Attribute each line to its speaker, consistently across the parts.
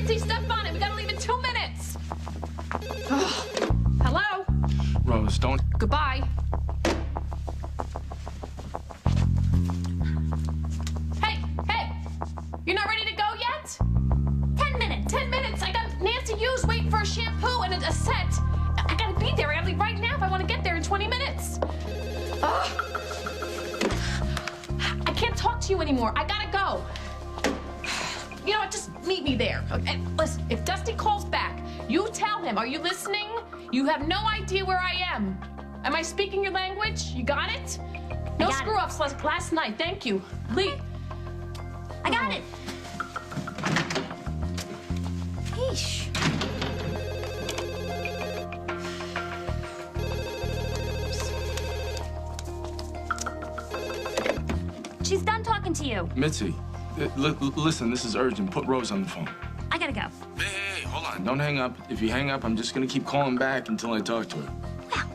Speaker 1: Nancy, step on it. We gotta leave in 2 minutes. Oh. Hello?
Speaker 2: Rose, don't...
Speaker 1: Goodbye. Hey, hey! You're not ready to go yet? 10 minutes, 10 minutes. I got Nancy Hughes waiting for a shampoo and a set. I gotta be there. I gotta leave right now if I want to get there in 20 minutes. I can't talk to you anymore. I gotta go. You know what? Just meet me there. Okay? Listen, if Dusty calls back, you tell him. Are you listening? You have no idea where I am. Am I speaking your language? You got it? No screw-ups like last night. Thank you. Lee.
Speaker 3: I got it. Yeesh. She's done talking to you.
Speaker 2: Mitzi, listen, this is urgent. Put Rose on the phone.
Speaker 3: I gotta go.
Speaker 2: Hey, hold on. Don't hang up. If you hang up, I'm just gonna keep calling back until I talk to her.
Speaker 3: Well,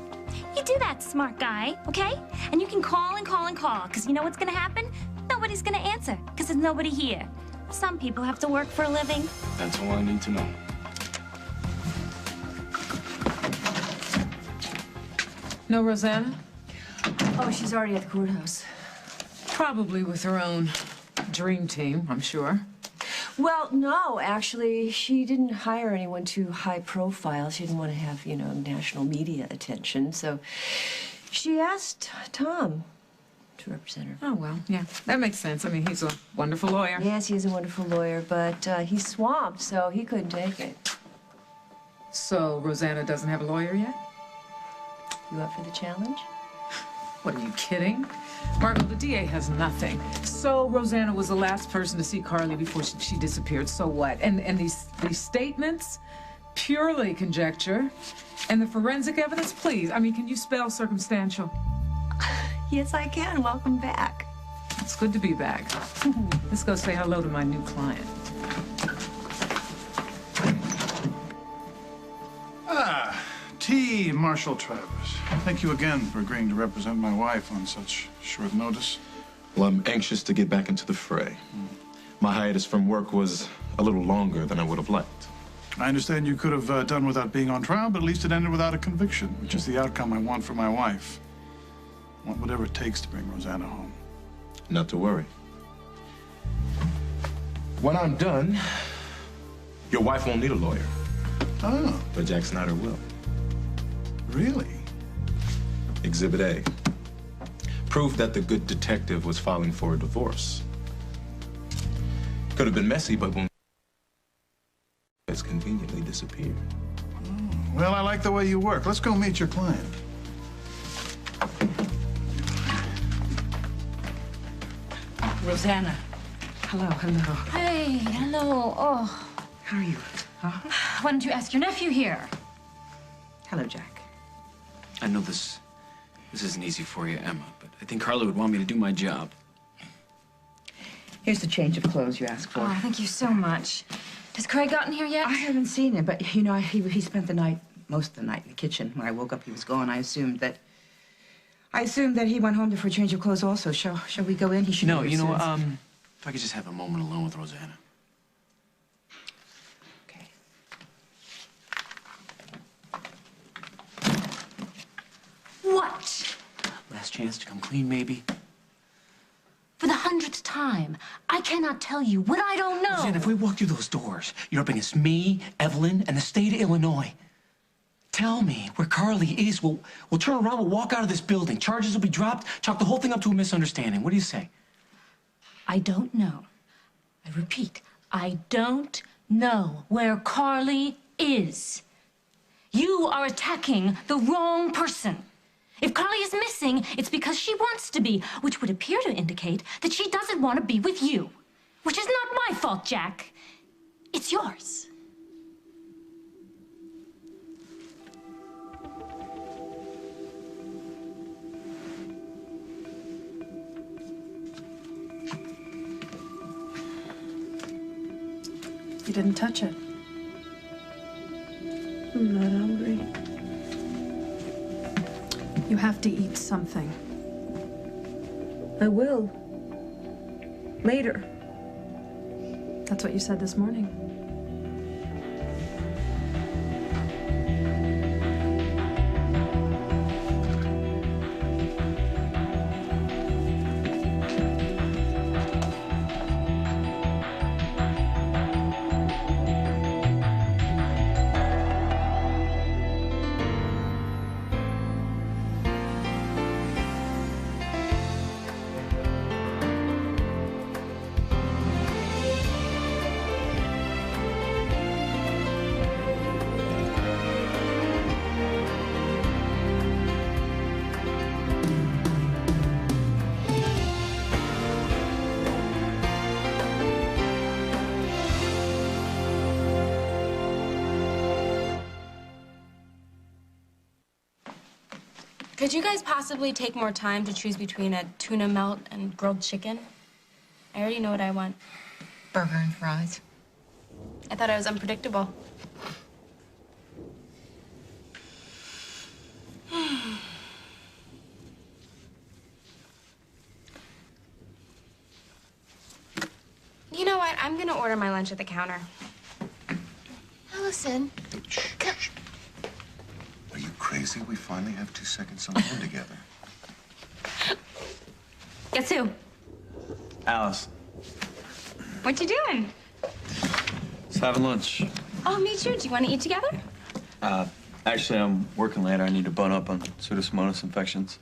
Speaker 3: you do that, smart guy, okay? And you can call and call and call, because you know what's gonna happen? Nobody's gonna answer, because there's nobody here. Some people have to work for a living.
Speaker 2: That's all I need to know.
Speaker 4: No, Rosanna?
Speaker 5: Oh, she's already at the courthouse.
Speaker 4: Probably with her own dream team, I'm sure.
Speaker 5: Well, no, actually, she didn't hire anyone too high profile. She didn't want to have, you know, national media attention. So she asked Tom to represent her.
Speaker 4: Oh, well, yeah, that makes sense. I mean, he's a wonderful lawyer.
Speaker 5: Yes, he is a wonderful lawyer, but he's swamped, so he couldn't take it.
Speaker 4: So Rosanna doesn't have a lawyer yet?
Speaker 5: You up for the challenge?
Speaker 4: What, are you kidding? Margot, the DA has nothing. So Rosanna was the last person to see Carly before she disappeared. So what? And these statements, purely conjecture. And the forensic evidence, please. I mean, can you spell circumstantial?
Speaker 5: Yes, I can. Welcome back.
Speaker 4: It's good to be back. Let's go say hello to my new client.
Speaker 6: T. Marshall Travers. Thank you again for agreeing to represent my wife on such short notice.
Speaker 7: Well, I'm anxious to get back into the fray. My hiatus from work was a little longer than I would have liked.
Speaker 6: I understand you could have done without being on trial, but at least it ended without a conviction, which is the outcome I want for my wife. I want whatever it takes to bring Rosanna home.
Speaker 7: Not to worry. When I'm done, your wife won't need a lawyer.
Speaker 6: Oh.
Speaker 7: But Jack Snyder will.
Speaker 6: Really?
Speaker 7: Exhibit A. Proof that the good detective was filing for a divorce. Could have been messy, but when it's conveniently disappeared.
Speaker 6: Well, I like the way you work. Let's go meet your client.
Speaker 8: Rosanna. Hello, hello.
Speaker 1: Hey, hello. Oh.
Speaker 8: How are you? Huh?
Speaker 1: Why don't you ask your nephew here?
Speaker 8: Hello, Jack.
Speaker 9: I know this isn't easy for you, Emma, but I think Carla would want me to do my job.
Speaker 8: Here's the change of clothes you asked for.
Speaker 1: Oh, thank you so much. Has Craig gotten here yet?
Speaker 8: I haven't seen him, but, you know, he spent the night, most of the night in the kitchen. When I woke up, he was gone. I assumed that he went home for a change of clothes also. Shall we go in? He should
Speaker 9: No,
Speaker 8: be
Speaker 9: you
Speaker 8: here
Speaker 9: know,
Speaker 8: soon.
Speaker 9: if I could just have a moment alone with Rosanna.
Speaker 8: Okay.
Speaker 1: What?
Speaker 9: Last chance to come clean, maybe?
Speaker 1: For the 100th time, I cannot tell you what I don't know.
Speaker 9: Rosanna, if we walk through those doors, you're up against me, Evelyn, and the state of Illinois. Tell me where Carly is. We'll turn around, we'll walk out of this building. Charges will be dropped, chalk the whole thing up to a misunderstanding. What do you say?
Speaker 1: I don't know. I repeat, I don't know where Carly is. You are attacking the wrong person. If Carly is missing, it's because she wants to be, which would appear to indicate that she doesn't want to be with you. Which is not my fault, Jack. It's yours.
Speaker 10: You didn't touch it.
Speaker 5: I'm not hungry.
Speaker 10: You have to eat something.
Speaker 5: I will. Later.
Speaker 10: That's what you said this morning.
Speaker 11: Could you guys possibly take more time to choose between a tuna melt and grilled chicken? I already know what I want.
Speaker 12: Burger and fries.
Speaker 11: I thought I was unpredictable. You know what? I'm gonna order my lunch at the counter.
Speaker 12: Allison.
Speaker 13: Are you crazy? We finally have 2 seconds alone together.
Speaker 11: Guess who?
Speaker 14: Alice.
Speaker 11: What you doing?
Speaker 14: Just having lunch.
Speaker 11: Oh, me too. Do you want to eat together?
Speaker 14: Actually, I'm working later. I need to bone up on Pseudomonas infections.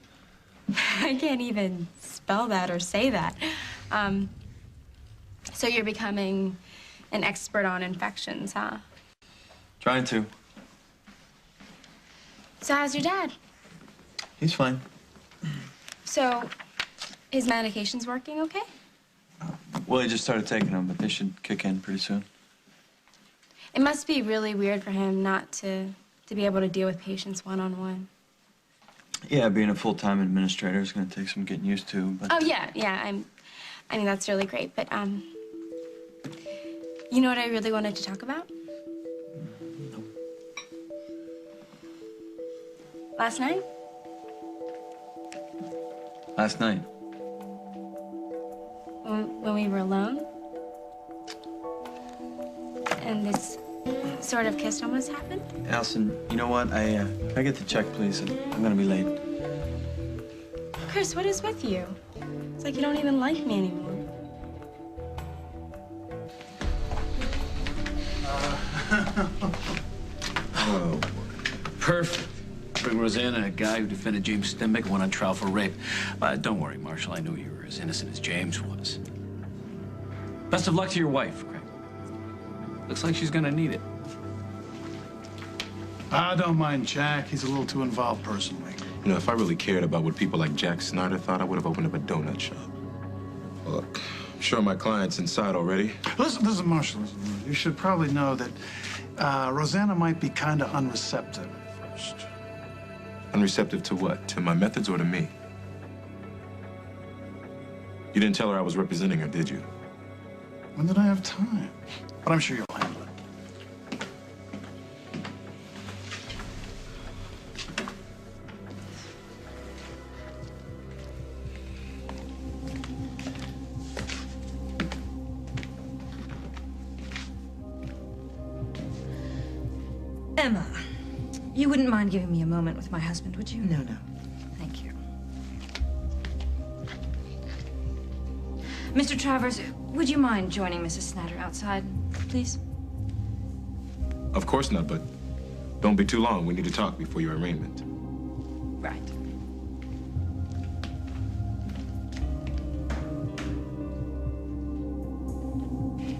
Speaker 11: I can't even spell that or say that. So you're becoming an expert on infections, huh?
Speaker 14: Trying to.
Speaker 11: So how's your dad?
Speaker 14: He's fine.
Speaker 11: So his medication's working okay?
Speaker 14: Well, he just started taking them, but they should kick in pretty soon.
Speaker 11: It must be really weird for him not to be able to deal with patients one-on-one.
Speaker 14: Yeah, being a full-time administrator is going to take some getting used to, but...
Speaker 11: Oh, yeah. I mean, that's really great, but, you know what I really wanted to talk about?
Speaker 14: No.
Speaker 11: Last night?
Speaker 14: Last night?
Speaker 11: When we were alone? And this sort of kiss almost happened?
Speaker 14: Allison, you know what? I get the check, please. I'm going to be late.
Speaker 11: Chris, what is with you? It's like you don't even like me anymore.
Speaker 9: Oh, perfect. Bring Rosanna, a guy who defended James Stenbeck, went on trial for rape. Don't worry, Marshall. I knew you were as innocent as James was. Best of luck to your wife, Craig. Looks like she's gonna need it.
Speaker 6: I don't mind Jack. He's a little too involved personally.
Speaker 7: You know, if I really cared about what people like Jack Snyder thought, I would have opened up a donut shop. Look, I'm sure my client's inside already.
Speaker 6: Listen, Marshall, listen. You should probably know that Rosanna might be kind of unreceptive at first.
Speaker 7: Unreceptive to what? To my methods or to me? You didn't tell her I was representing her, did you?
Speaker 6: When did I have time? But I'm sure you'll handle it.
Speaker 1: Emma, you wouldn't mind giving me a moment with my husband, would you?
Speaker 8: No.
Speaker 1: Thank you. Mr. Travers, would you mind joining Mrs. Snyder outside, please?
Speaker 7: Of course not, but don't be too long. We need to talk before your arraignment.
Speaker 1: Right.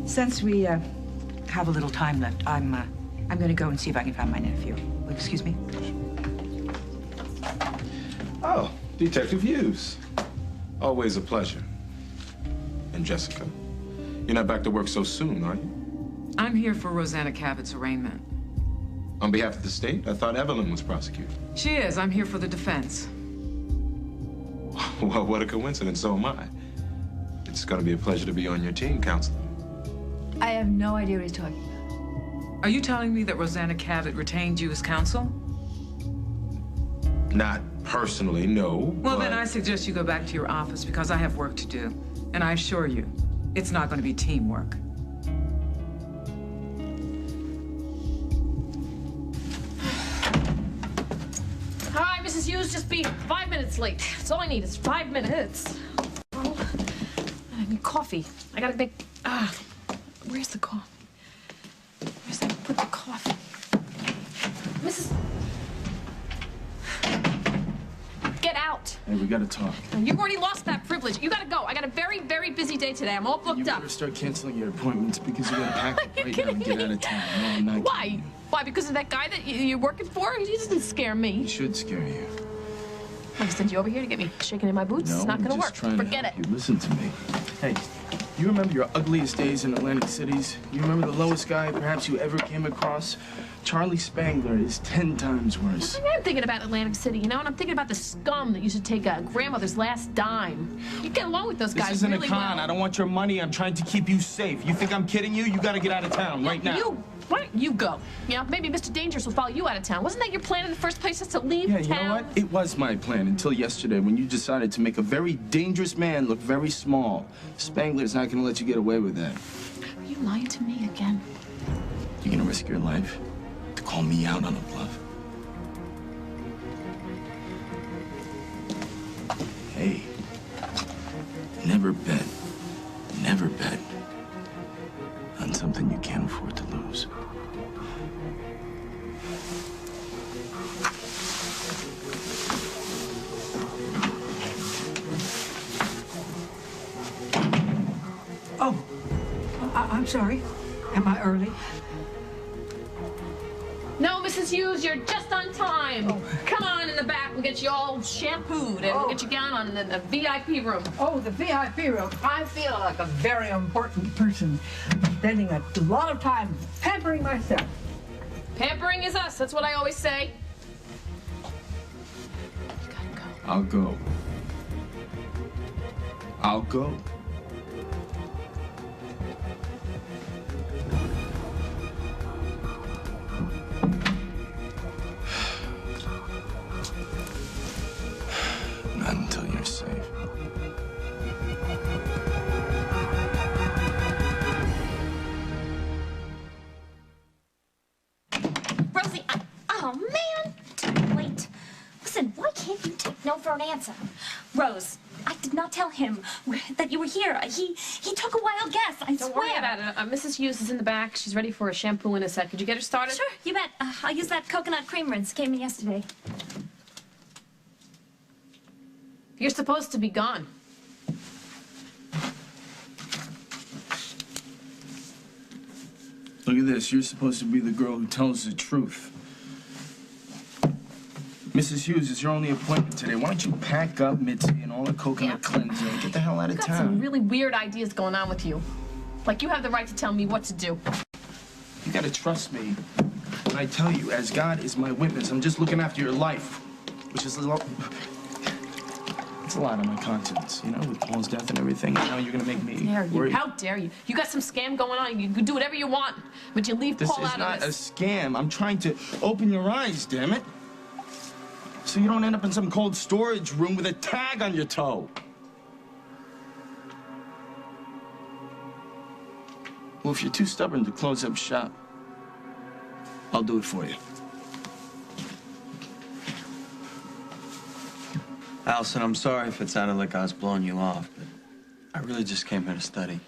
Speaker 8: Since we have a little time left, I'm going to go and see if I can find my nephew. Oh, excuse me.
Speaker 7: Oh, Detective Hughes. Always a pleasure. And Jessica, you're not back to work so soon, are you?
Speaker 4: I'm here for Rosanna Cabot's arraignment.
Speaker 7: On behalf of the state? I thought Evelyn was prosecuted.
Speaker 4: She is. I'm here for the defense.
Speaker 7: Well, what a coincidence. So am I. It's going to be a pleasure to be on your team, Counselor.
Speaker 5: I have no idea what he's talking about.
Speaker 4: Are you telling me that Rosanna Cabot retained you as counsel?
Speaker 7: Not personally, no.
Speaker 4: Well,
Speaker 7: but...
Speaker 4: then I suggest you go back to your office because I have work to do. And I assure you, it's not going to be teamwork.
Speaker 10: All right, Mrs. Hughes, just be 5 minutes late. That's all I need is 5 minutes. Oh, I need coffee. I gotta make, where's the coffee? Where's that? Put the coffee. Mrs. Get out.
Speaker 2: Hey, we gotta talk.
Speaker 10: You already lost that privilege. You gotta go. I got a very, very busy day today. I'm all booked
Speaker 2: You
Speaker 10: up.
Speaker 2: better start canceling your appointments because you gotta pack up right now and get out of town. No, I'm not
Speaker 10: Why?
Speaker 2: kidding you.
Speaker 10: Why? Because of that guy that you're working for? He doesn't scare me.
Speaker 2: He should scare you.
Speaker 10: Let me send you over here to get me shaking in my boots.
Speaker 2: No,
Speaker 10: It's not
Speaker 2: I'm
Speaker 10: gonna
Speaker 2: just
Speaker 10: work.
Speaker 2: trying to
Speaker 10: Forget
Speaker 2: help
Speaker 10: it.
Speaker 2: you. Listen to me. Hey, you remember your ugliest days in Atlantic cities? You remember the lowest guy perhaps you ever came across? Charlie Spangler is 10 times worse.
Speaker 10: I'm thinking about Atlantic City, you know, and I'm thinking about the scum that used to take a grandmother's last dime. You get along with those guys
Speaker 2: This isn't
Speaker 10: really
Speaker 2: a con.
Speaker 10: well.
Speaker 2: I don't want your money. I'm trying to keep you safe. You think I'm kidding you? You gotta get out of town right now.
Speaker 10: Why don't you go? You know, maybe Mr. Dangerous will follow you out of town. Wasn't that your plan in the first place, just to leave
Speaker 2: Yeah,
Speaker 10: town?
Speaker 2: you know what? It was my plan until yesterday when you decided to make a very dangerous man look very small. Spangler's not gonna let you get away with that.
Speaker 10: Are you lying to me again?
Speaker 2: You gonna risk your life to call me out on a bluff? Hey, never bet on something you can't afford to lose.
Speaker 15: Oh, I'm sorry. Am I early?
Speaker 10: No, Mrs. Hughes, you're just on time. Come on in the back. We'll get you all shampooed and we'll get you down on the VIP room.
Speaker 15: Oh, the VIP room. I feel like a very important person, spending a lot of time pampering myself.
Speaker 10: Pampering is us. That's what I always say.
Speaker 2: I'll go. I'll go. Not until you're safe.
Speaker 3: Rosie, oh man, too late. Listen, why can't you take no for an answer? Rose, I did not tell him that you were here. He took a wild guess, I
Speaker 10: Don't
Speaker 3: swear.
Speaker 10: worry about it. Mrs. Hughes is in the back. She's ready for a shampoo in a sec. Could you get her started?
Speaker 3: Sure, you bet. I'll use that coconut cream rinse. Came in yesterday.
Speaker 10: You're supposed to be gone.
Speaker 2: Look at this. You're supposed to be the girl who tells the truth. Mrs. Hughes, it's your only appointment today. Why don't you pack up Mitzi and all the coconut cleansing and get the hell out of
Speaker 10: You've got
Speaker 2: town?
Speaker 10: some really weird ideas going on with you. Like you have the right to tell me what to do.
Speaker 2: You gotta trust me when I tell you, as God is my witness, I'm just looking after your life, which is a lot. It's a lot on my conscience, you know, with Paul's death and everything. Now you're gonna make me
Speaker 10: Dare you?
Speaker 2: worried.
Speaker 10: How dare you? You got some scam going on. You can do whatever you want, but you leave
Speaker 2: This
Speaker 10: Paul
Speaker 2: is
Speaker 10: out
Speaker 2: not
Speaker 10: of
Speaker 2: a
Speaker 10: this.
Speaker 2: scam. I'm trying to open your eyes, damn it. So you don't end up in some cold storage room with a tag on your toe. Well, if you're too stubborn to close up shop, I'll do it for you.
Speaker 14: Allison, I'm sorry if it sounded like I was blowing you off, but I really just came here to study.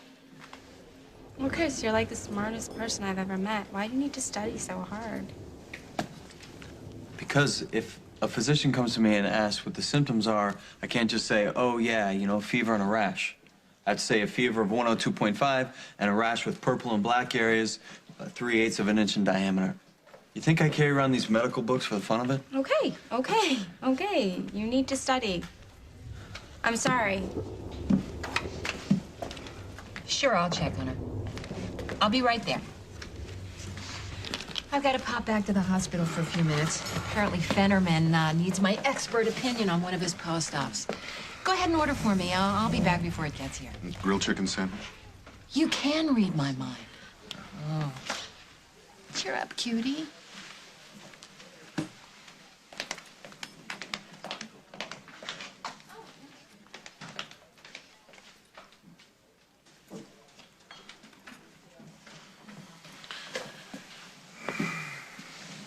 Speaker 11: Well, Chris, you're like the smartest person I've ever met. Why do you need to study so hard?
Speaker 14: Because if a physician comes to me and asks what the symptoms are, I can't just say, oh, yeah, you know, fever and a rash. I'd say a fever of 102.5 and a rash with purple and black areas, 3/8 of an inch in diameter. You think I carry around these medical books for the fun of it?
Speaker 11: Okay. You need to study. I'm sorry.
Speaker 12: Sure, I'll check on her. I'll be right there. I've got to pop back to the hospital for a few minutes. Apparently Fennerman needs my expert opinion on one of his post-ops. Go ahead and order for me. I'll be back before it gets here.
Speaker 13: Grilled chicken sandwich?
Speaker 12: You can read my mind. Oh. Cheer up, cutie.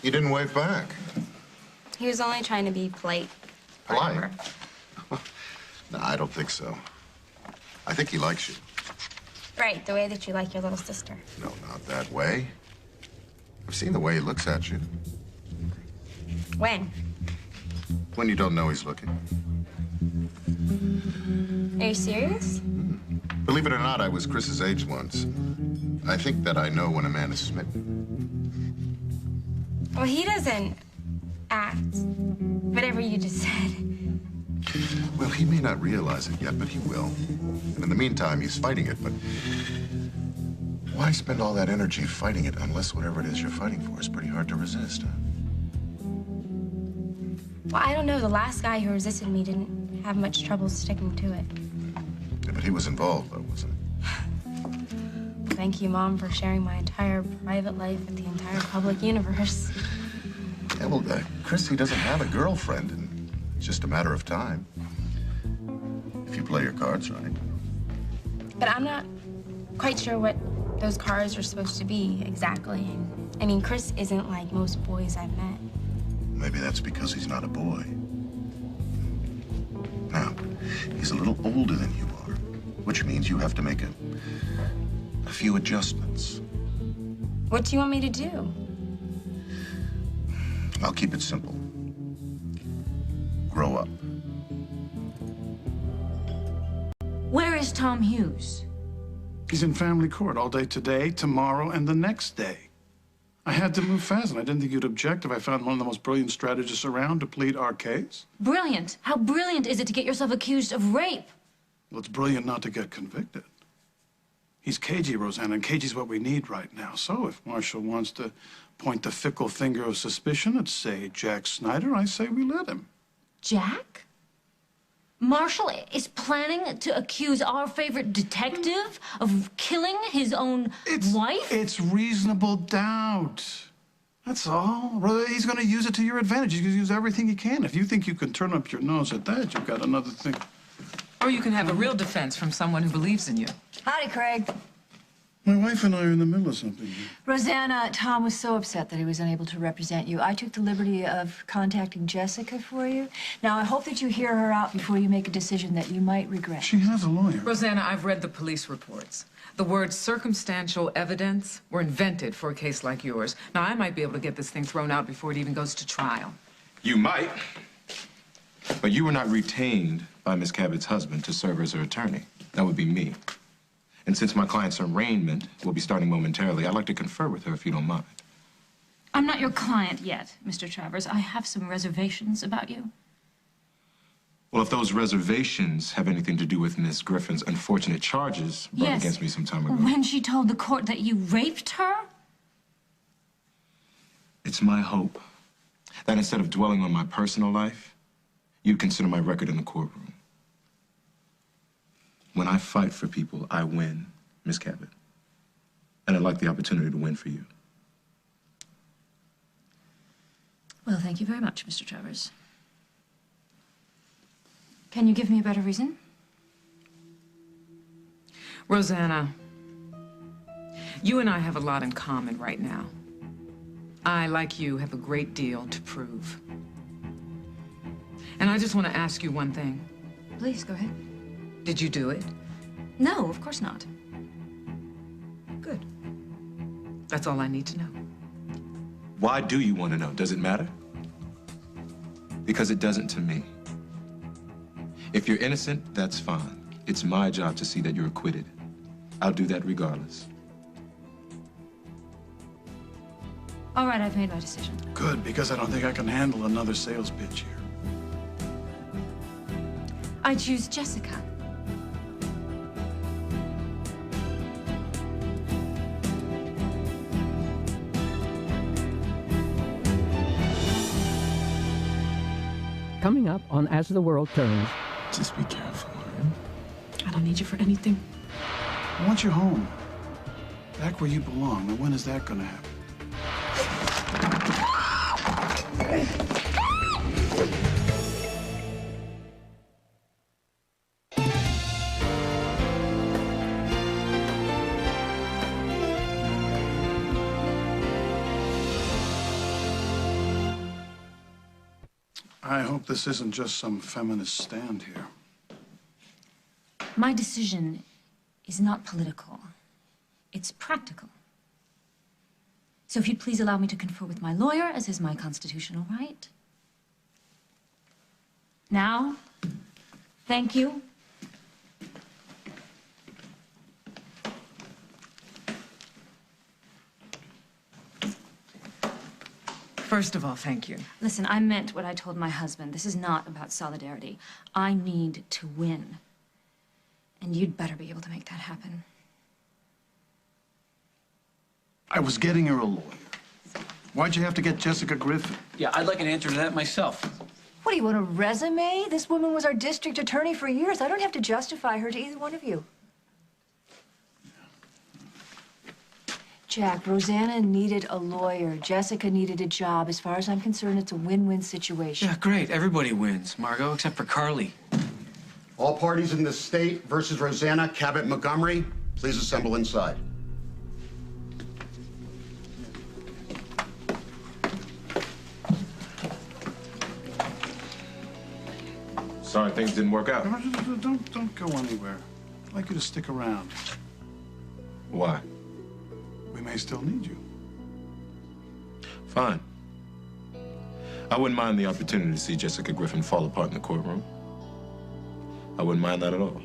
Speaker 13: You didn't wave back.
Speaker 11: He was only trying to be polite.
Speaker 13: Polite? No, I don't think so. I think he likes you.
Speaker 11: Right, the way that you like your little sister.
Speaker 13: No, not that way. I've seen the way he looks at you.
Speaker 11: When?
Speaker 13: When you don't know he's looking.
Speaker 11: Are you serious?
Speaker 13: Believe it or not, I was Chris's age once. I think that I know when a man is smitten.
Speaker 11: Well, he doesn't act whatever you just said.
Speaker 13: Well, he may not realize it yet, but he will. And in the meantime, he's fighting it, but why spend all that energy fighting it unless whatever it is you're fighting for is pretty hard to resist, huh?
Speaker 11: Well, I don't know. The last guy who resisted me didn't have much trouble sticking to it.
Speaker 13: Yeah, but he was involved, though, wasn't he?
Speaker 11: Thank you, Mom, for sharing my entire private life with the entire public universe.
Speaker 13: Yeah, well, Chris, he doesn't have a girlfriend, and it's just a matter of time. If you play your cards right.
Speaker 11: But I'm not quite sure what those cards are supposed to be exactly. I mean, Chris isn't like most boys I've met.
Speaker 13: Maybe that's because he's not a boy. Now, he's a little older than you are, which means you have to make a few adjustments.
Speaker 11: What do you want me to do?
Speaker 13: I'll keep it simple. Grow up.
Speaker 1: Where is Tom Hughes?
Speaker 6: He's in family court all day today, tomorrow, and the next day. I had to move fast, and I didn't think you'd object if I found one of the most brilliant strategists around to plead our case.
Speaker 1: Brilliant. How brilliant is it to get yourself accused of rape?
Speaker 6: Well, it's brilliant not to get convicted. He's cagey, Rosanna, and cagey's what we need right now. So if Marshall wants to point the fickle finger of suspicion at, say, Jack Snyder, I say we let him.
Speaker 1: Jack? Marshall is planning to accuse our favorite detective of killing his own wife?
Speaker 6: It's reasonable doubt. That's all. He's going to use it to your advantage. He's going to use everything he can. If you think you can turn up your nose at that, you've got another thing.
Speaker 4: Or you can have a real defense from someone who believes in you.
Speaker 5: Howdy, Craig.
Speaker 6: My wife and I are in the middle of something here.
Speaker 5: Rosanna, Tom was so upset that he was unable to represent you. I took the liberty of contacting Jessica for you. Now, I hope that you hear her out before you make a decision that you might regret.
Speaker 6: She has a lawyer.
Speaker 4: Rosanna, I've read the police reports. The words circumstantial evidence were invented for a case like yours. Now, I might be able to get this thing thrown out before it even goes to trial.
Speaker 7: You might, but you were not retained by Miss Cabot's husband to serve as her attorney. That would be me. And since my client's arraignment will be starting momentarily, I'd like to confer with her if you don't mind.
Speaker 1: I'm not your client yet, Mr. Travers. I have some reservations about you.
Speaker 7: Well, if those reservations have anything to do with Miss Griffin's unfortunate charges brought
Speaker 1: Yes.
Speaker 7: against me some time ago.
Speaker 1: When she told the court that you raped her?
Speaker 7: It's my hope that instead of dwelling on my personal life, you'd consider my record in the courtroom. When I fight for people, I win, Miss Cabot. And I'd like the opportunity to win for you.
Speaker 1: Well, thank you very much, Mr. Travers. Can you give me a better reason?
Speaker 4: Rosanna, you and I have a lot in common right now. I, like you, have a great deal to prove. And I just want to ask you one thing.
Speaker 1: Please, go ahead.
Speaker 4: Did you do it?
Speaker 1: No, of course not.
Speaker 4: Good. That's all I need to know.
Speaker 7: Why do you want to know? Does it matter? Because it doesn't to me. If you're innocent, that's fine. It's my job to see that you're acquitted. I'll do that regardless.
Speaker 1: All right, I've made my decision.
Speaker 6: Good, because I don't think I can handle another sales pitch here.
Speaker 1: I choose Jessica.
Speaker 16: Coming up on As the World Turns.
Speaker 2: Just be careful, all right?
Speaker 10: I don't need you for anything.
Speaker 6: I want you home. Back where you belong. Now, when is that going to happen? I hope this isn't just some feminist stand here.
Speaker 1: My decision is not political. It's practical. So if you'd please allow me to confer with my lawyer, as is my constitutional right. Now, thank you.
Speaker 4: First of all, thank you.
Speaker 1: Listen, I meant what I told my husband. This is not about solidarity. I need to win. And you'd better be able to make that happen.
Speaker 6: I was getting her a lawyer. Why'd you have to get Jessica Griffin?
Speaker 9: Yeah, I'd like an answer to that myself.
Speaker 5: What, do you want a resume? This woman was our district attorney for years. I don't have to justify her to either one of you. Jack, Rosanna needed a lawyer. Jessica needed a job. As far as I'm concerned, it's a win-win situation.
Speaker 9: Yeah, great. Everybody wins, Margot, except for Carly.
Speaker 17: All parties in the state versus Rosanna Cabot Montgomery, please assemble inside.
Speaker 7: Sorry things didn't work out.
Speaker 6: Don't go anywhere. I'd like you to stick around.
Speaker 7: Why?
Speaker 6: We may still need you.
Speaker 7: Fine. I wouldn't mind the opportunity to see Jessica Griffin fall apart in the courtroom. I wouldn't mind that at all.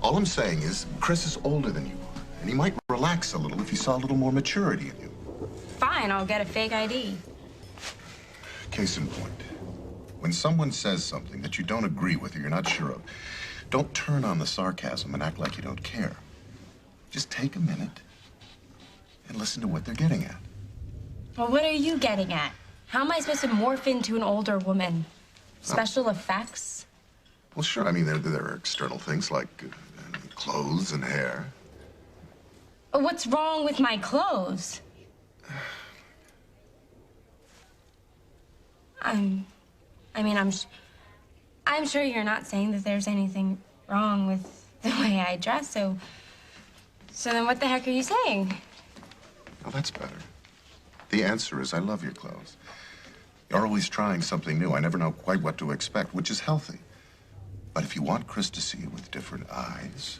Speaker 13: All I'm saying is, Chris is older than you are, and he might relax a little if he saw a little more maturity in you.
Speaker 11: Fine, I'll get a fake ID.
Speaker 13: Case in point, when someone says something that you don't agree with or you're not sure of, don't turn on the sarcasm and act like you don't care. Just take a minute and listen to what they're getting at.
Speaker 11: Well, what are you getting at? How am I supposed to morph into an older woman? Special effects?
Speaker 13: Well, sure. I mean, there are external things like clothes and hair.
Speaker 11: What's wrong with my clothes? I'm sure you're not saying that there's anything wrong with the way I dress, so then what the heck are you saying?
Speaker 13: Well, that's better. The answer is I love your clothes. You're always trying something new. I never know quite what to expect, which is healthy. But if you want Chris to see you with different eyes,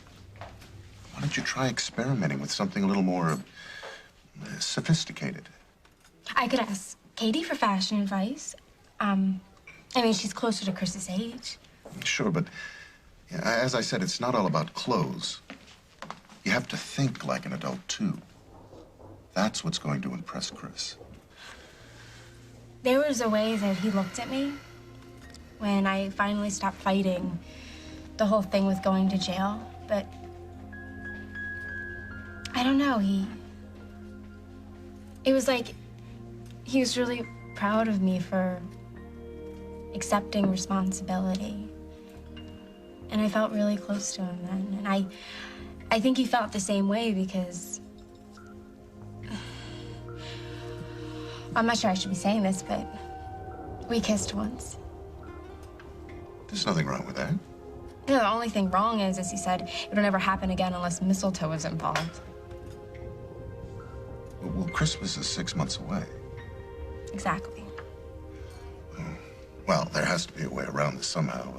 Speaker 13: why don't you try experimenting with something a little more sophisticated?
Speaker 11: I could ask Katie for fashion advice. She's closer to Chris's age.
Speaker 13: Sure, but as I said, it's not all about clothes. You have to think like an adult, too. That's what's going to impress Chris.
Speaker 11: There was a way that he looked at me when I finally stopped fighting the whole thing with going to jail, but I don't know, it was like he was really proud of me for accepting responsibility. And I felt really close to him then. And I think he felt the same way because I'm not sure I should be saying this, but we kissed once.
Speaker 13: There's nothing wrong with that.
Speaker 11: You know, the only thing wrong is, as he said, it'll never happen again unless mistletoe is involved.
Speaker 13: Well, Christmas is 6 months away.
Speaker 11: Exactly.
Speaker 13: Well, there has to be a way around this somehow.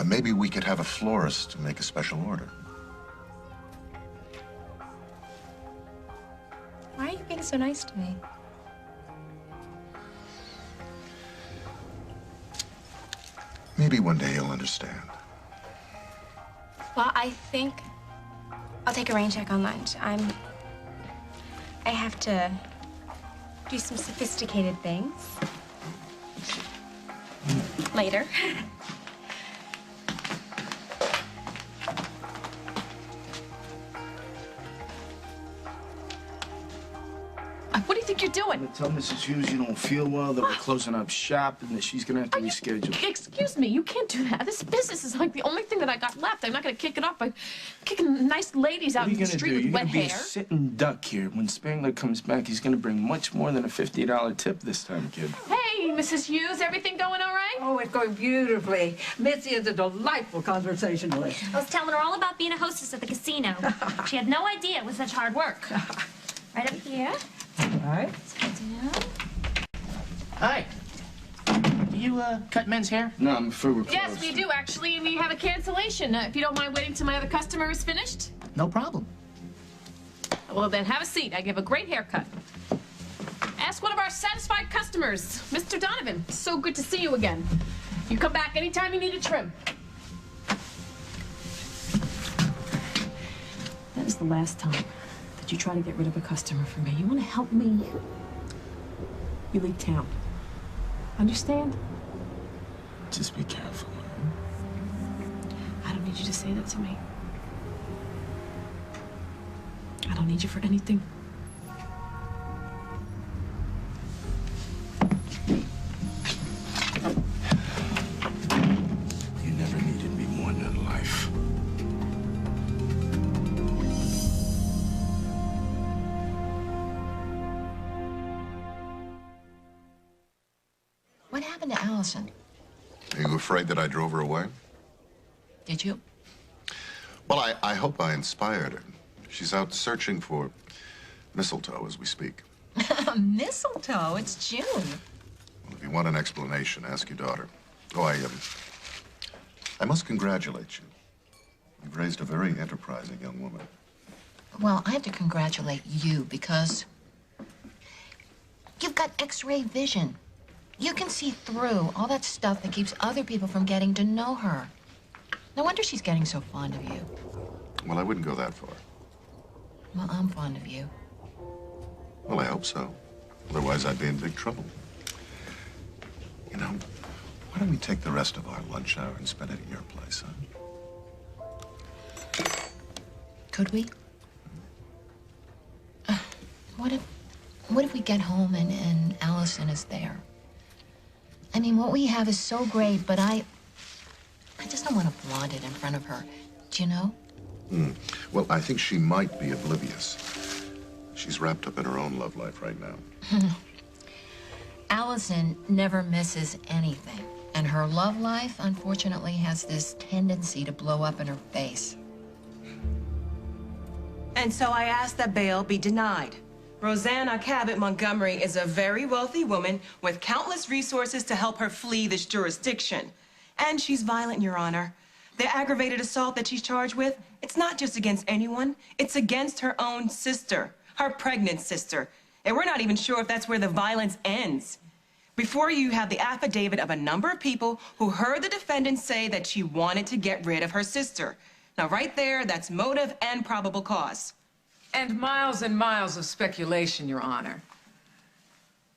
Speaker 13: Maybe we could have a florist make a special order.
Speaker 11: Why are you being so nice to me?
Speaker 13: Maybe one day you'll understand.
Speaker 11: Well, I think I'll take a rain check on lunch. I have to do some sophisticated things later.
Speaker 10: What do you think you're doing?
Speaker 2: Tell Mrs. Hughes you don't feel well, that we're closing up shop, and that she's gonna have to reschedule.
Speaker 10: Excuse me, you can't do that. This business is like the only thing that I got left. I'm not gonna kick it off by kicking nice ladies out in the street with wet hair.
Speaker 2: You're gonna be a sitting duck here. When Spangler comes back, he's gonna bring much more than a $50 tip this time, kid.
Speaker 10: Hey, Mrs. Hughes, everything going all right?
Speaker 15: Oh, it's going beautifully. Mitzi is a delightful conversationalist.
Speaker 3: I was telling her all about being a hostess at the casino. She had no idea it was such hard work. Right up here.
Speaker 15: All right.
Speaker 9: Hi. Do you cut men's hair?
Speaker 2: No, I'm afraid we're closed.
Speaker 10: Yes, we do, actually, and we have a cancellation. If you don't mind waiting till my other customer is finished.
Speaker 9: No problem.
Speaker 10: Well, then have a seat. I give a great haircut. Ask one of our satisfied customers, Mr. Donovan. So good to see you again. You come back anytime you need a trim. That is the last time that you try to get rid of a customer for me. You want to help me? You leave town. Understand?
Speaker 2: Just be careful.
Speaker 10: I don't need you to say that to me. I don't need you for anything.
Speaker 2: You never needed me more than life.
Speaker 12: What happened to Allison?
Speaker 13: Are you afraid that I drove her away?
Speaker 12: Did you?
Speaker 13: Well, I hope I inspired her. She's out searching for mistletoe as we speak.
Speaker 12: Mistletoe? It's June.
Speaker 13: Well, if you want an explanation, ask your daughter. Oh, I must congratulate you. You've raised a very enterprising young woman.
Speaker 12: Well, I have to congratulate you because you've got X-ray vision. You can see through all that stuff that keeps other people from getting to know her. No wonder she's getting so fond of you.
Speaker 13: Well, I wouldn't go that far.
Speaker 12: Well, I'm fond of you.
Speaker 13: Well, I hope so. Otherwise, I'd be in big trouble. You know, why don't we take the rest of our lunch hour and spend it at your place, huh?
Speaker 12: Could we? What if we get home and Allison is there? I mean, what we have is so great, but I just don't want to flaunt it in front of her. Do you know?
Speaker 13: Well, I think she might be oblivious. She's wrapped up in her own love life right now.
Speaker 12: Allison never misses anything. And her love life, unfortunately, has this tendency to blow up in her face.
Speaker 18: And so I asked that bail be denied. Rosanna Cabot Montgomery is a very wealthy woman with countless resources to help her flee this jurisdiction. And she's violent, Your Honor. The aggravated assault that she's charged with, it's not just against anyone, it's against her own sister, her pregnant sister. And we're not even sure if that's where the violence ends. Before you have the affidavit of a number of people who heard the defendant say that she wanted to get rid of her sister. Now, right there, that's motive and probable cause.
Speaker 4: And miles of speculation, Your Honor.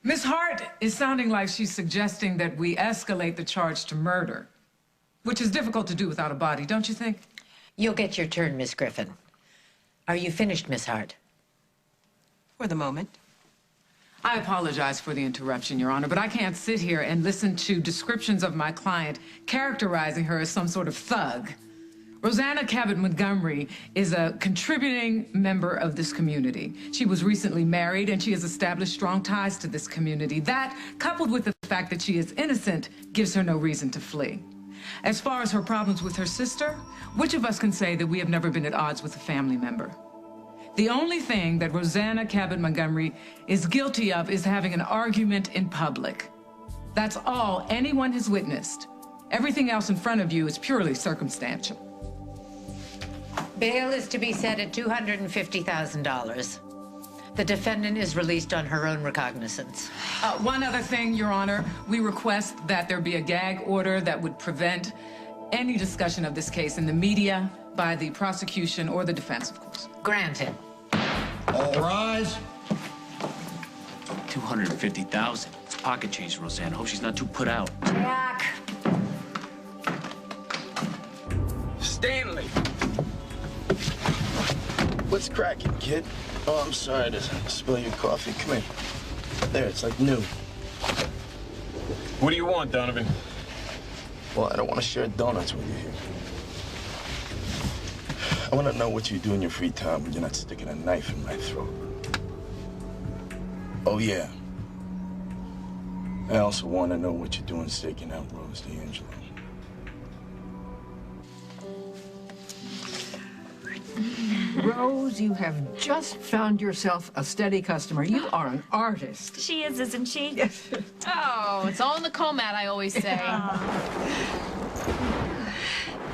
Speaker 4: Miss Hart is sounding like she's suggesting that we escalate the charge to murder, which is difficult to do without a body, don't you think?
Speaker 19: You'll get your turn, Miss Griffin. Are you finished, Miss Hart?
Speaker 18: For the moment.
Speaker 4: I apologize for the interruption, Your Honor, but I can't sit here and listen to descriptions of my client characterizing her as some sort of thug. Rosanna Cabot Montgomery is a contributing member of this community. She was recently married, and she has established strong ties to this community. That, coupled with the fact that she is innocent, gives her no reason to flee. As far as her problems with her sister, which of us can say that we have never been at odds with a family member? The only thing that Rosanna Cabot Montgomery is guilty of is having an argument in public. That's all anyone has witnessed. Everything else in front of you is purely circumstantial.
Speaker 19: Bail is to be set at $250,000. The defendant is released on her own recognizance.
Speaker 4: One other thing, Your Honor. We request that there be a gag order that would prevent any discussion of this case in the media by the prosecution or the defense, of course.
Speaker 19: Granted.
Speaker 20: All rise.
Speaker 9: $250,000. It's pocket change, Rosanna. Hope she's not too put out.
Speaker 19: Jack.
Speaker 2: Stanley! What's cracking, kid? Oh, I'm sorry to spill your coffee. Come here. There, it's like new.
Speaker 21: What do you want, Donovan?
Speaker 2: Well, I don't want to share donuts with you here. I want to know what you do in your free time when you're not sticking a knife in my throat. Oh, yeah. I also want to know what you're doing staking out Rose D'Angelo.
Speaker 15: Rose, you have just found yourself a steady customer. You are an artist.
Speaker 3: She is, isn't she?
Speaker 15: Yes.
Speaker 10: Oh, it's all in the comat, I always say. How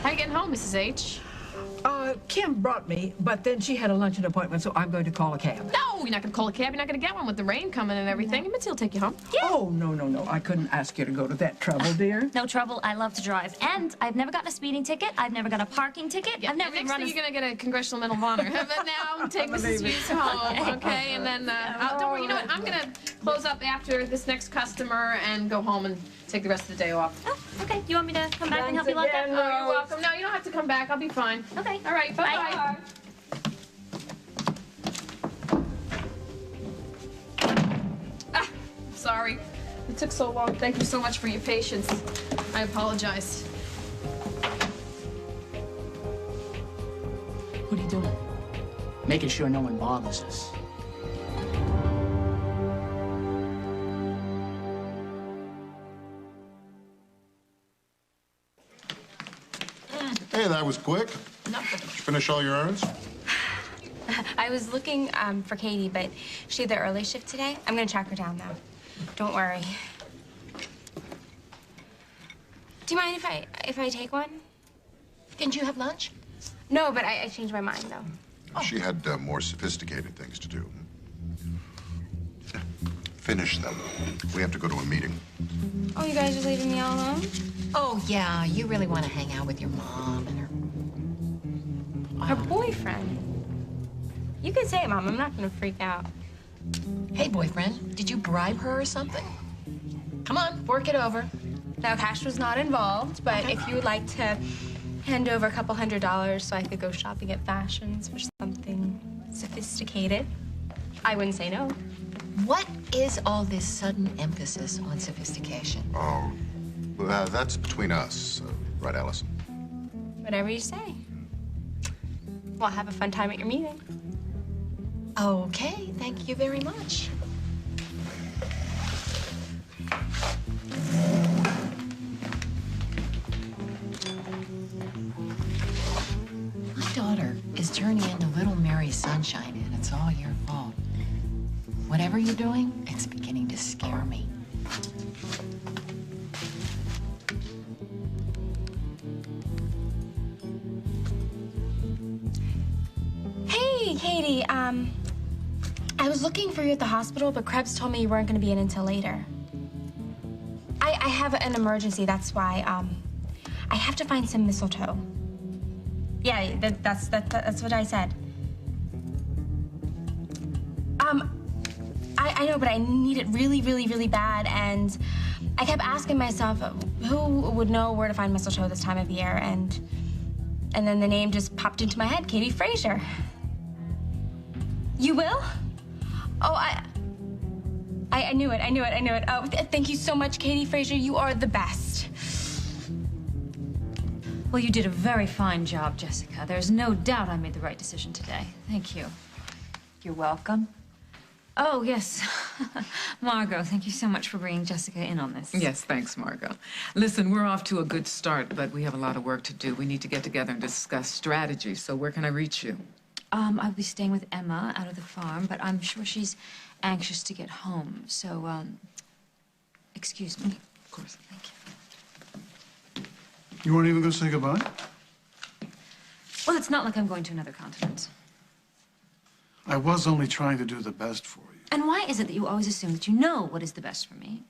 Speaker 10: you getting home, Mrs. H?
Speaker 15: Kim brought me, but then she had a luncheon appointment, so I'm going to call a cab.
Speaker 10: No, you're not gonna call a cab. You're not gonna get one with the rain coming and everything. Mitzi will take you home.
Speaker 15: Oh, no, no, no. I couldn't ask you to go to that trouble, dear.
Speaker 3: No trouble. I love to drive. And I've never gotten a speeding ticket. I've never got a parking ticket. I've never
Speaker 10: Next
Speaker 3: run
Speaker 10: thing
Speaker 3: a...
Speaker 10: you're gonna get a Congressional Medal of Honor. But now take Mrs. Hughes home, okay? And then, don't worry, you know what? I'm gonna close up after this next customer and go home and take the rest of the day off.
Speaker 3: Oh, okay. You want me to come back and help you lock up?
Speaker 10: Oh, you're welcome. No, you don't have to come back. I'll be fine.
Speaker 3: Okay.
Speaker 10: All right, bye-bye. Sorry. It took so long. Thank you so much for your patience. I apologize.
Speaker 9: What are you doing? Making sure no one bothers us.
Speaker 13: Hey, that was quick. Did you finish all your errands?
Speaker 11: I was looking for Katie, but she had the early shift today. I'm gonna track her down, though. Don't worry. Do you mind if I take one?
Speaker 12: Didn't you have lunch?
Speaker 11: No, but I changed my mind, though.
Speaker 13: She had more sophisticated things to do. Finish them. We have to go to a meeting.
Speaker 11: Oh, you guys are leaving me all alone?
Speaker 12: Oh, yeah. You really want to hang out with your mom and her...
Speaker 11: Her boyfriend. You can say it, Mom. I'm not gonna freak out.
Speaker 12: Hey, boyfriend, did you bribe her or something? Come on, work it over.
Speaker 11: No, cash was not involved, but if you would like to hand over a couple $100 so I could go shopping at Fashions for something sophisticated, I wouldn't say no.
Speaker 12: What is all this sudden emphasis on sophistication?
Speaker 13: Oh, that's between us. Right, Allison?
Speaker 11: Whatever you say. Well, have a fun time at your meeting.
Speaker 12: Okay, thank you very much. My daughter is turning into little Mary Sunshine, and it's all your fault. Whatever you're doing, it's beginning to scare me.
Speaker 11: Hey, Katie, I was looking for you at the hospital, but Krebs told me you weren't gonna be in until later. I have an emergency, that's why, I have to find some mistletoe. Yeah, that's what I said. I know, but I need it really, really, really bad, and I kept asking myself, who would know where to find mistletoe this time of year, and then the name just popped into my head, Katie Frazier. You will? Oh, I knew it, I knew it. Oh, thank you so much, Katie Frazier. You are the best.
Speaker 1: Well, you did a very fine job, Jessica. There's no doubt I made the right decision today. Thank you.
Speaker 8: You're welcome.
Speaker 1: Oh, yes. Margot, thank you so much for bringing Jessica in on this.
Speaker 4: Yes, thanks, Margot. Listen, we're off to a good start, but we have a lot of work to do. We need to get together and discuss strategy. So where can I reach you?
Speaker 1: I'll be staying with Emma out of the farm, but I'm sure she's anxious to get home. So, excuse me.
Speaker 4: Of course.
Speaker 1: Thank you.
Speaker 6: You weren't even going to say goodbye?
Speaker 1: Well, it's not like I'm going to another continent.
Speaker 6: I was only trying to do the best for you.
Speaker 1: And why is it that you always assume that you know what is the best for me?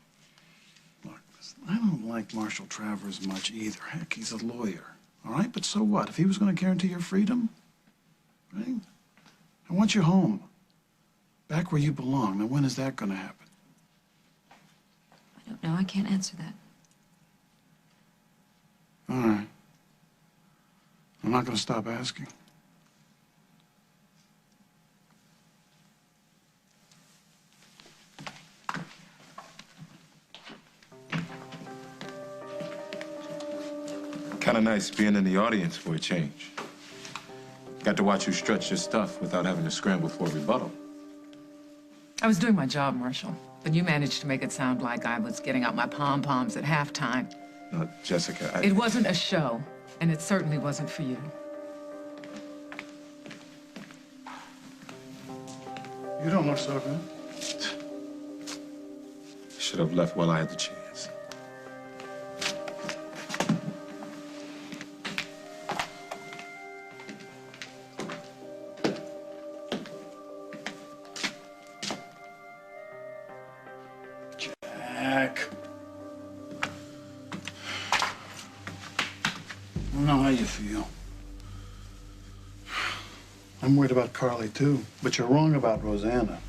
Speaker 6: Look, listen, I don't like Marshall Travers much either. Heck, he's a lawyer. All right, but so what? If he was going to guarantee your freedom, right? I want you home. Back where you belong. Now, when is that going to happen?
Speaker 1: I don't know. I can't answer that.
Speaker 6: All right. I'm not going to stop asking.
Speaker 7: Kind of nice being in the audience for a change. Got to watch you stretch your stuff without having to scramble for a rebuttal.
Speaker 4: I was doing my job, Marshall, but you managed to make it sound like I was getting out my pom-poms at halftime.
Speaker 7: No, Jessica,
Speaker 4: It wasn't a show, and it certainly wasn't for you.
Speaker 6: You don't look so good.
Speaker 7: Should have left while I had the chance.
Speaker 6: you feel. I'm worried about Carly, too. But you're wrong about Rosanna.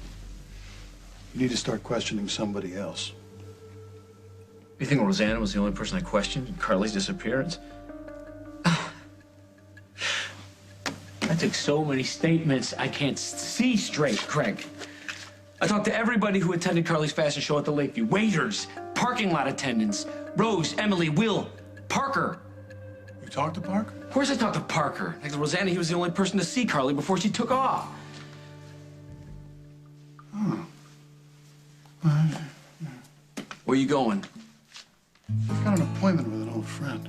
Speaker 6: You need to start questioning somebody else.
Speaker 9: You think Rosanna was the only person I questioned in Carly's disappearance? I took so many statements I can't see straight, Craig. I talked to everybody who attended Carly's fashion show at the Lakeview. Waiters, parking lot attendants, Rose, Emily, Will, Parker.
Speaker 6: You talked to Parker?
Speaker 9: Of course I talked to Parker. Like Rosanna, he was the only person to see Carly before she took off.
Speaker 6: Oh.
Speaker 9: Where you going?
Speaker 6: I've got an appointment with an old friend.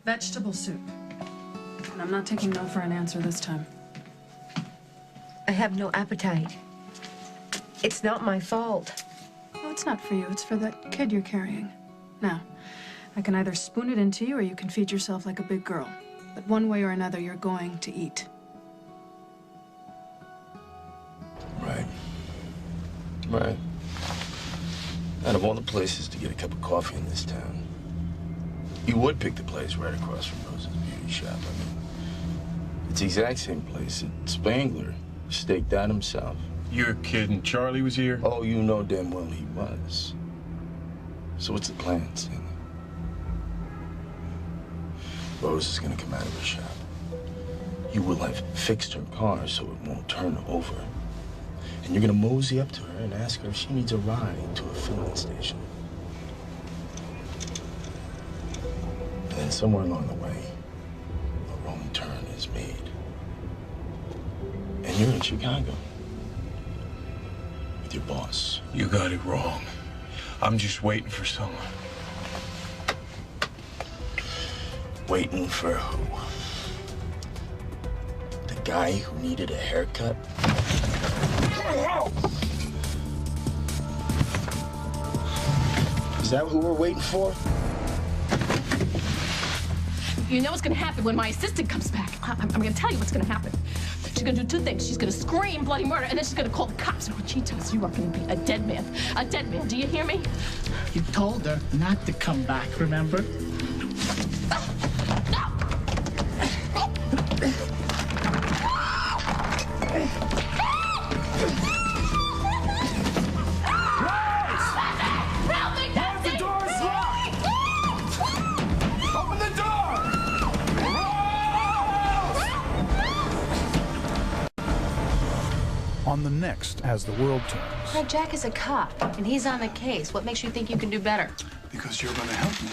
Speaker 14: Vegetable soup. And I'm not taking no for an answer this time.
Speaker 5: I have no appetite. It's not my fault.
Speaker 14: No, it's not for you. It's for that kid you're carrying. Now, I can either spoon it into you or you can feed yourself like a big girl. But one way or another, you're going to eat.
Speaker 2: Right. Right. Out of all the places to get a cup of coffee in this town, you would pick the place right across from Rose's beauty shop. I mean, it's the exact same place that Spangler staked out himself.
Speaker 21: You're kidding. Charlie was here?
Speaker 2: Oh, you know damn well he was. So what's the plan, Stanley? Rose is gonna come out of her shop. You will have fixed her car so it won't turn over. And you're gonna mosey up to her and ask her if she needs a ride to a filling station. And then somewhere along the way, a wrong turn is made. And you're in Chicago with your boss.
Speaker 21: You got it wrong. I'm just waiting for someone.
Speaker 2: Waiting for who? The guy who needed a haircut? Is that who we're waiting for?
Speaker 10: You know what's gonna happen when my assistant comes back. I'm gonna tell you what's gonna happen. She's gonna do two things. She's gonna scream bloody murder, and then she's gonna call the cops. And when she does, you are gonna be a dead man. A dead man. Do you hear me?
Speaker 22: You told her not to come back, remember?
Speaker 6: On the next As the World Turns.
Speaker 12: Craig, Jack is a cop, and he's on the case. What makes you think you can do better?
Speaker 6: Because you're going to help me.